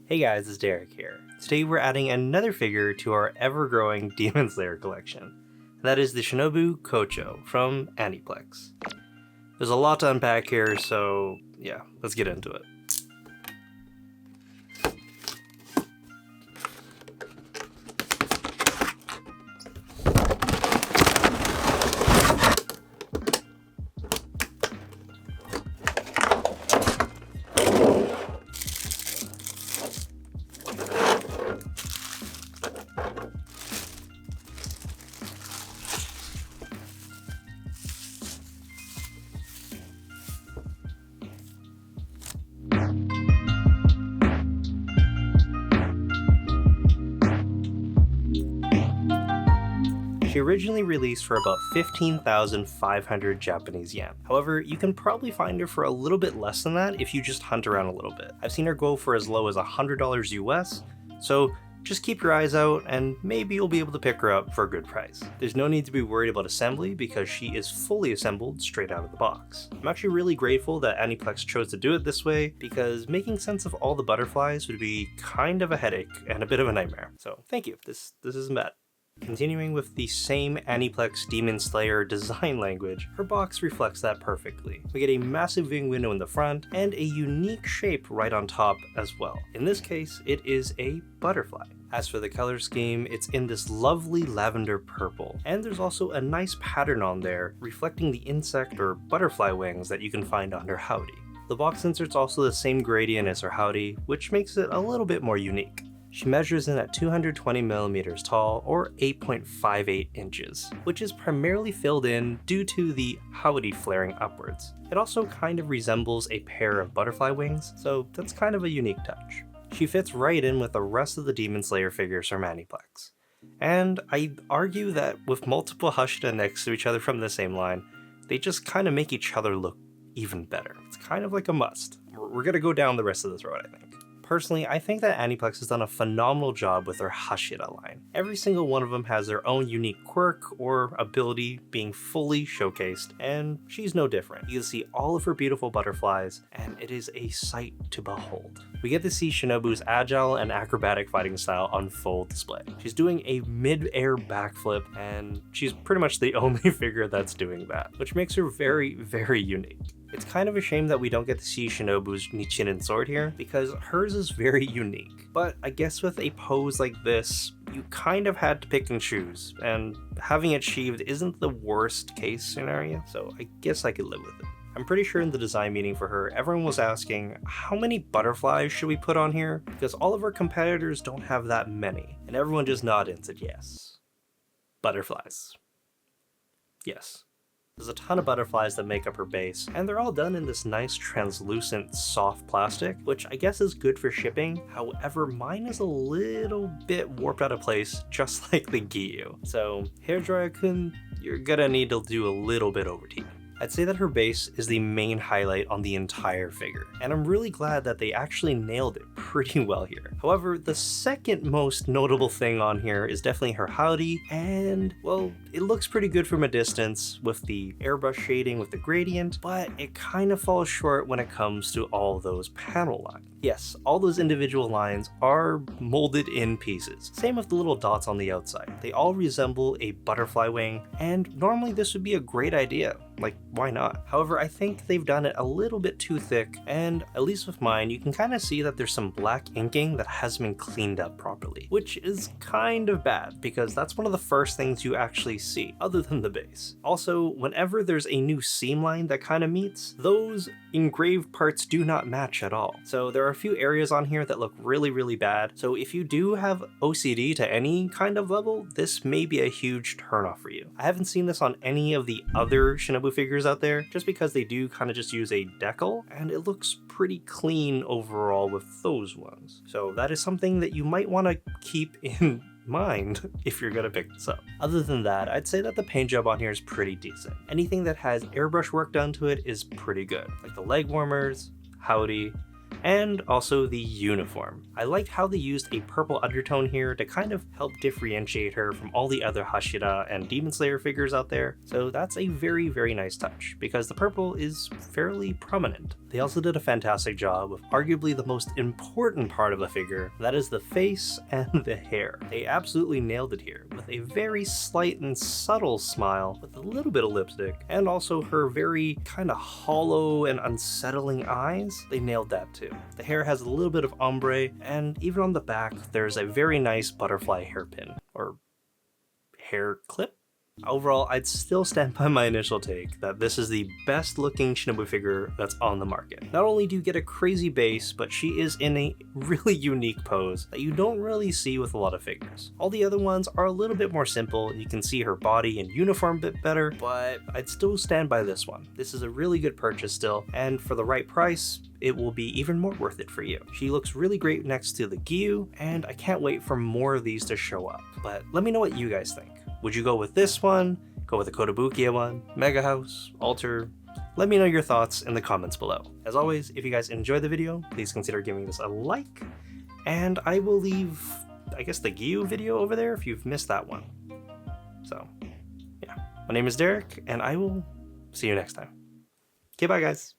Hey guys, it's Derek here. Today we're adding another figure to our ever-growing Demon Slayer collection. And that is the Shinobu Kocho from Aniplex. There's a lot to unpack here, so yeah, let's get into it. She originally released for about 15,500 Japanese yen. However, you can probably find her for a little bit less than that if you just hunt around a little bit. I've seen her go for as low as $100 US, so just keep your eyes out and maybe you'll be able to pick her up for a good price. There's no need to be worried about assembly because she is fully assembled straight out of the box. I'm actually really grateful that Aniplex chose to do it this way because making sense of all the butterflies would be kind of a headache and a bit of a nightmare. So thank you, this isn't bad. Continuing with the same Aniplex Demon Slayer design language, her box reflects that perfectly. We get a massive viewing window in the front and a unique shape right on top as well. In this case, it is a butterfly. As for the color scheme, it's in this lovely lavender purple, and there's also a nice pattern on there reflecting the insect or butterfly wings that you can find on her howdy. The box insert's also the same gradient as her howdy, which makes it a little bit more unique. She measures in at 220 millimeters tall or 8.58 inches, which is primarily filled in due to the howdy flaring upwards. It also kind of resembles a pair of butterfly wings, so that's kind of a unique touch. She fits right in with the rest of the Demon Slayer figures from Aniplex. And I'd argue that with multiple Hashira next to each other from the same line, they just kind of make each other look even better. It's kind of like a must. We're gonna go down the rest of this road, I think. Personally, I think that Aniplex has done a phenomenal job with their Hashira line. Every single one of them has their own unique quirk or ability being fully showcased, and she's no different. You can see all of her beautiful butterflies, and it is a sight to behold. We get to see Shinobu's agile and acrobatic fighting style on full display. She's doing a mid-air backflip, and she's pretty much the only figure that's doing that, which makes her very, very unique. It's kind of a shame that we don't get to see Shinobu's Nichiren sword here, because hers is very unique. But I guess with a pose like this, you kind of had to pick and choose, and having it sheathed isn't the worst case scenario, so I guess I could live with it. I'm pretty sure in the design meeting for her, everyone was asking, how many butterflies should we put on here? Because all of our competitors don't have that many, and everyone just nodded and said yes. Butterflies. Yes. There's a ton of butterflies that make up her base, and they're all done in this nice translucent soft plastic, which I guess is good for shipping. However, mine is a little bit warped out of place, just like the Giyu. So, hairdryer-kun, you're gonna need to do a little bit over tea. I'd say that her base is the main highlight on the entire figure, and I'm really glad that they actually nailed it pretty well here. However, the second most notable thing on here is definitely her howdy, and well, it looks pretty good from a distance with the airbrush shading with the gradient, but it kind of falls short when it comes to all those panel lines. Yes, all those individual lines are molded in pieces. Same with the little dots on the outside. They all resemble a butterfly wing, and normally this would be a great idea. Like, why not? However, I think they've done it a little bit too thick, and at least with mine, you can kind of see that there's some black inking that hasn't been cleaned up properly, which is kind of bad because that's one of the first things you actually see, other than the base. Also, whenever there's a new seam line that kind of meets, those engraved parts do not match at all. So there are a few areas on here that look really, really bad. So if you do have OCD to any kind of level, this may be a huge turnoff for you. I haven't seen this on any of the other Shinobu figures out there, just because they do kind of just use a decal, and it looks pretty clean overall with those ones. So that is something that you might want to keep in mind if you're gonna pick this up. Other than that, I'd say that the paint job on here is pretty decent. Anything that has airbrush work done to it is pretty good, like the leg warmers, howdy, And also the uniform. I liked how they used a purple undertone here to kind of help differentiate her from all the other Hashira and Demon Slayer figures out there, so that's a very, very nice touch, because the purple is fairly prominent. They also did a fantastic job with arguably the most important part of the figure, that is the face and the hair. They absolutely nailed it here, with a very slight and subtle smile with a little bit of lipstick, and also her very kind of hollow and unsettling eyes. They nailed that too. The hair has a little bit of ombre, and even on the back there's a very nice butterfly hairpin, or hair clip? Overall, I'd still stand by my initial take that this is the best looking Shinobu figure that's on the market. Not only do you get a crazy base, but she is in a really unique pose that you don't really see with a lot of figures. All the other ones are a little bit more simple, you can see her body and uniform a bit better, but I'd still stand by this one. This is a really good purchase still, and for the right price, it will be even more worth it for you. She looks really great next to the Gyu, and I can't wait for more of these to show up. But let me know what you guys think. Would you go with this one? Go with the Kotobukiya one? Mega House? Alter? Let me know your thoughts in the comments below. As always, if you guys enjoyed the video, please consider giving this a like, and I will leave, I guess, the Gyu video over there if you've missed that one. So, yeah. My name is Derek, and I will see you next time. Okay, bye guys.